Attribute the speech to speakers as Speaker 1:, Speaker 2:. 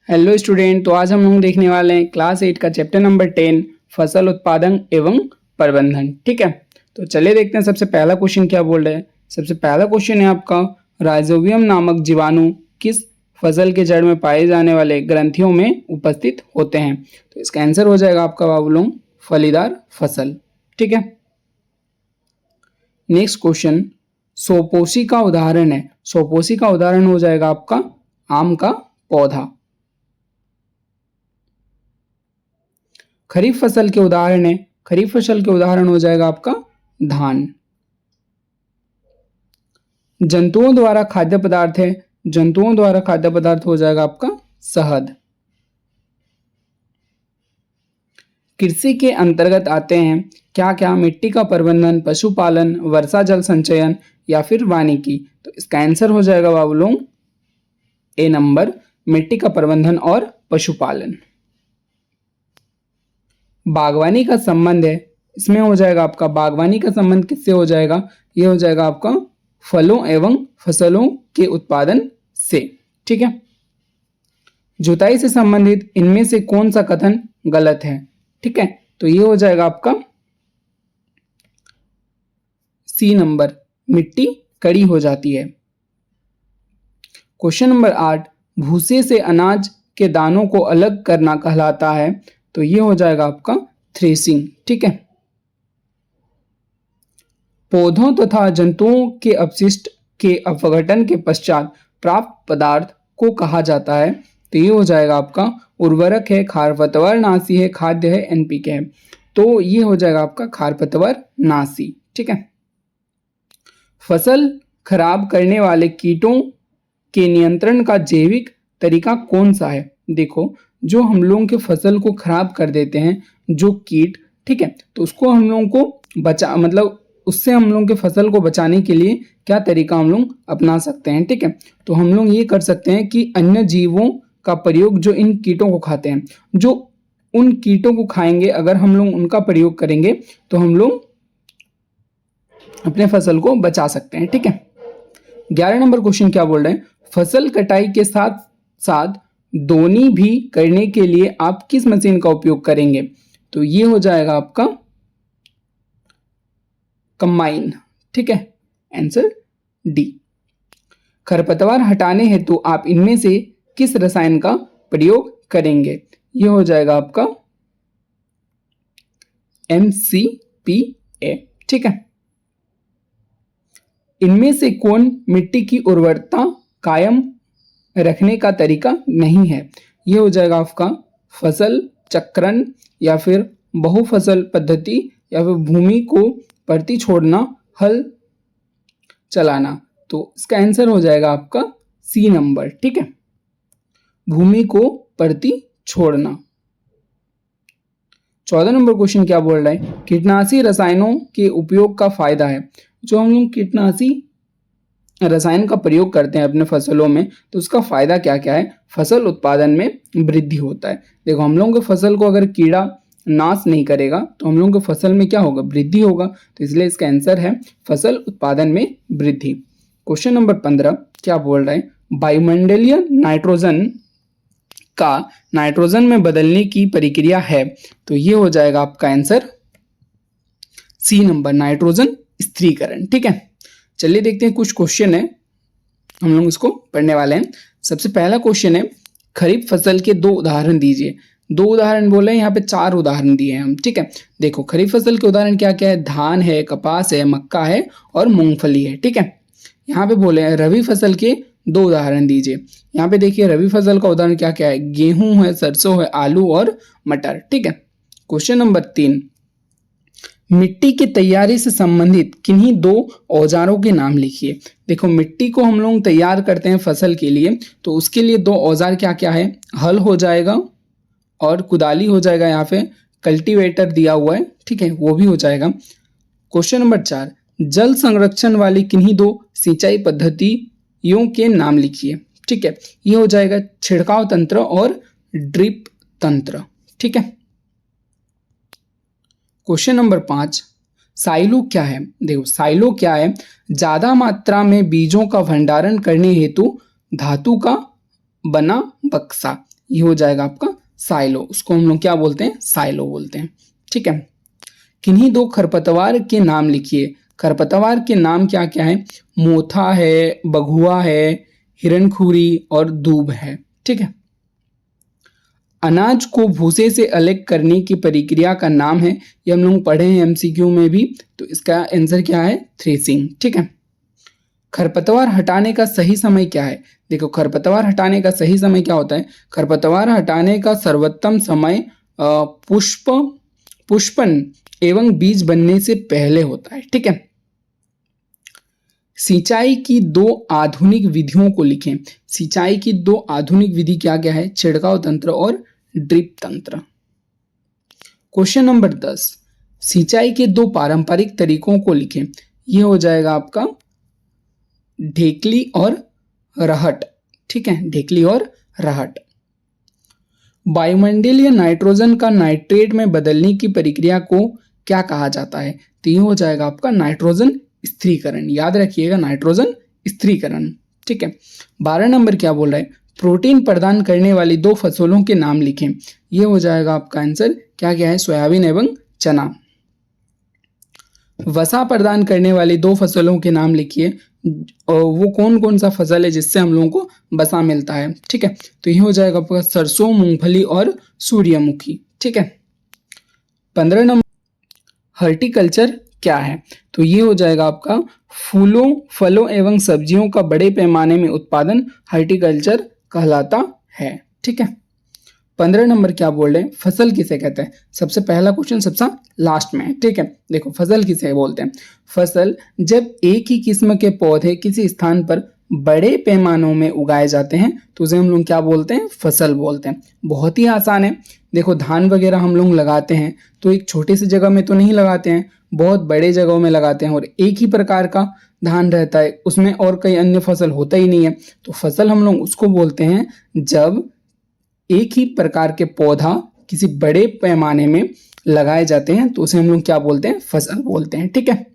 Speaker 1: Hello student, तो आज हम लोग देखने वाले हैं क्लास 8 का चैप्टर नंबर 10 फसल उत्पादन एवं प्रबंधन। ठीक है, तो चलिए देखते हैं सबसे पहला क्वेश्चन क्या बोल रहे हैं। सबसे पहला क्वेश्चन है आपका, राइजोबियम नामक जीवाणु किस फसल के जड़ में पाए जाने वाले ग्रंथियों में उपस्थित होते हैं। तो इसका आंसर हो जाएगा आपका बाबूलों फलीदार फसल। ठीक है, नेक्स्ट क्वेश्चन, सोपोसी का उदाहरण है। सोपोसी का उदाहरण हो जाएगा आपका आम का पौधा। खरीफ फसल के उदाहरण है, खरीफ फसल के उदाहरण हो जाएगा आपका धान। जंतुओं द्वारा खाद्य पदार्थ है, जंतुओं द्वारा खाद्य पदार्थ हो जाएगा आपका शहद। कृषि के अंतर्गत आते हैं क्या क्या, मिट्टी का प्रबंधन, पशुपालन, वर्षा जल संचयन या फिर वानिकी। तो इसका आंसर हो जाएगा बाबूलों ए नंबर, मिट्टी का प्रबंधन और पशुपालन। बागवानी का संबंध है, इसमें हो जाएगा आपका बागवानी का संबंध किससे हो जाएगा, ये हो जाएगा आपका फलों एवं फसलों के उत्पादन से। ठीक है, जुताई से संबंधित इनमें से कौन सा कथन गलत है। ठीक है, तो ये हो जाएगा आपका सी नंबर, मिट्टी कड़ी हो जाती है। क्वेश्चन नंबर 8, भूसे से अनाज के दानों को अलग करना कहलाता है। तो ये हो जाएगा आपका थ्रेसिंग। ठीक है, पौधों तथा जंतुओं के अपशिष्ट के अपघटन के पश्चात प्राप्त पदार्थ को कहा जाता है। तो ये हो जाएगा आपका उर्वरक है, खरपतवार नाशी है, खाद्य है, एनपीके है। तो ये हो जाएगा आपका खरपतवार नाशी। ठीक है, फसल खराब करने वाले कीटों के नियंत्रण का जैविक तरीका कौन सा है। देखो, जो हम लोगों के फसल को खराब कर देते हैं जो कीट, ठीक है, तो उसको हम लोगों को मतलब उससे हम लोगों के फसल को बचाने के लिए क्या तरीका हम लोग अपना सकते हैं। ठीक है, तो हम लोग ये कर सकते हैं कि अन्य जीवों का प्रयोग जो इन कीटों को खाते हैं, जो उन कीटों को खाएंगे, अगर हम लोग उनका प्रयोग करेंगे तो हम लोग अपने फसल को बचा सकते हैं। ठीक है, 11 नंबर क्वेश्चन क्या बोल रहे हैं, फसल कटाई के साथ साथ दोनी भी करने के लिए आप किस मशीन का उपयोग करेंगे। तो ये हो जाएगा आपका कंबाइन। ठीक है, आंसर डी। खरपतवार हटाने हेतु आप इनमें से किस रसायन का प्रयोग करेंगे। ये हो जाएगा आपका MCPA। ठीक है, इनमें से कौन मिट्टी की उर्वरता कायम रखने का तरीका नहीं है। ये हो जाएगा आपका फसल चक्रण या फिर बहुफसल पद्धति या फिर भूमि को परती छोड़ना, हल चलाना। तो इसका आंसर हो जाएगा आपका सी नंबर। ठीक है, भूमि को परती छोड़ना। 14 नंबर क्वेश्चन क्या बोल रहा है, कीटनाशी रसायनों के उपयोग का फायदा है। जो हम लोग कीटनाशी रसायन का प्रयोग करते हैं अपने फसलों में, तो उसका फायदा क्या क्या है। फसल उत्पादन में वृद्धि होता है। देखो, हम लोगों के फसल को अगर कीड़ा नाश नहीं करेगा तो हम लोगों के फसल में क्या होगा, वृद्धि होगा। तो इसलिए इसका आंसर है फसल उत्पादन में वृद्धि। क्वेश्चन नंबर 15 क्या बोल रहे हैं, वायुमंडलीय नाइट्रोजन का नाइट्रोजन में बदलने की प्रक्रिया है। तो ये हो जाएगा आपका आंसर सी नंबर, नाइट्रोजन स्थिरीकरण। ठीक है, चलिए देखते हैं कुछ क्वेश्चन है, हम लोग इसको पढ़ने वाले हैं। सबसे पहला क्वेश्चन है, खरीफ फसल के 2 उदाहरण दीजिए। 2 उदाहरण बोले, यहाँ पे 4 उदाहरण दिए हैं हम। ठीक है, देखो खरीफ फसल के उदाहरण क्या क्या है, धान है, कपास है, मक्का है और मूंगफली है। ठीक है, यहाँ पे बोले हैं रबी फसल के 2 उदाहरण दीजिए। यहाँ पे देखिए रबी फसल का उदाहरण क्या क्या है, गेहूं है, सरसों है, आलू और मटर। ठीक है, क्वेश्चन नंबर 3, मिट्टी की तैयारी से संबंधित किन्हीं 2 औजारों के नाम लिखिए। देखो, मिट्टी को हम लोग तैयार करते हैं फसल के लिए, तो उसके लिए 2 औजार क्या क्या है, हल हो जाएगा और कुदाली हो जाएगा। यहाँ पे कल्टीवेटर दिया हुआ है, ठीक है, वो भी हो जाएगा। क्वेश्चन नंबर 4, जल संरक्षण वाली किन्हीं 2 सिंचाई पद्धतियों के नाम लिखिए। ठीक है, ये हो जाएगा छिड़काव तंत्र और ड्रिप तंत्र। ठीक है, क्वेश्चन नंबर 5, साइलो क्या है। देखो, साइलो क्या है, ज्यादा मात्रा में बीजों का भंडारण करने हेतु धातु का बना बक्सा। ये हो जाएगा आपका साइलो, उसको हम लोग क्या बोलते हैं, साइलो बोलते हैं। ठीक है, किन्हीं दो खरपतवार के नाम लिखिए। खरपतवार के नाम क्या क्या है, मोथा है, बघुआ है, हिरणखुरी और दूब है। ठीक है, अनाज को भूसे से अलग करने की प्रक्रिया का नाम है, ये हम लोग पढ़े हैं एमसीक्यू में भी, तो इसका आंसर क्या है, थ्रेसिंग। ठीक है, खरपतवार हटाने का सही समय क्या है। देखो खरपतवार हटाने का सही समय क्या होता है, खरपतवार हटाने का सर्वोत्तम समय पुष्पन एवं बीज बनने से पहले होता है। ठीक है, सिंचाई की दो आधुनिक विधियों को लिखें। सिंचाई की दो आधुनिक विधि क्या क्या है, छिड़काव तंत्र और ड्रिप तंत्र। क्वेश्चन नंबर 10, सिंचाई के दो पारंपरिक तरीकों को लिखें। यह हो जाएगा आपका ढेकली और रहट। ठीक है, ढेकली और रहट। वायुमंडलीय नाइट्रोजन का नाइट्रेट में बदलने की प्रक्रिया को क्या कहा जाता है, तो ये हो जाएगा आपका नाइट्रोजन स्थिरीकरण। याद रखिएगा, नाइट्रोजन स्थिरीकरण। ठीक है, 12 नंबर क्या बोल रहा है, प्रोटीन प्रदान करने वाली दो फसलों के नाम लिखें। ये हो जाएगा आपका आंसर क्या क्या है, सोयाबीन एवं चना। वसा प्रदान करने वाली दो फसलों के नाम लिखिए, और वो कौन कौन सा फसल है जिससे हम लोगों को वसा मिलता है। ठीक है, तो ये हो जाएगा आपका सरसों, मूंगफली और सूर्यमुखी। ठीक है, 15 नंबर हॉर्टिकल्चर क्या है, तो ये हो जाएगा आपका फूलों, फलों एवं सब्जियों का बड़े पैमाने में उत्पादन हॉर्टिकल्चर कहलाता है। ठीक है, 15 नंबर क्या बोल रहे हैं, फसल किसे कहते हैं। सबसे पहला क्वेश्चन सबसे लास्ट में है। ठीक है, देखो फसल किसे बोलते हैं, फसल जब एक ही किस्म के पौधे किसी स्थान पर बड़े पैमानों में उगाए जाते हैं तो उसे हम लोग क्या बोलते हैं, फसल बोलते हैं। बहुत ही आसान है। देखो धान वगैरह हम लोग लगाते हैं तो एक छोटी सी जगह में तो नहीं लगाते हैं, बहुत बड़े जगहों में लगाते हैं, और एक ही प्रकार का धान रहता है, उसमें और कई अन्य फसल होता ही नहीं है। तो फसल हम लोग उसको बोलते हैं जब एक ही प्रकार के पौधा किसी बड़े पैमाने में लगाए जाते हैं तो उसे हम लोग क्या बोलते हैं, फसल बोलते हैं। ठीक है,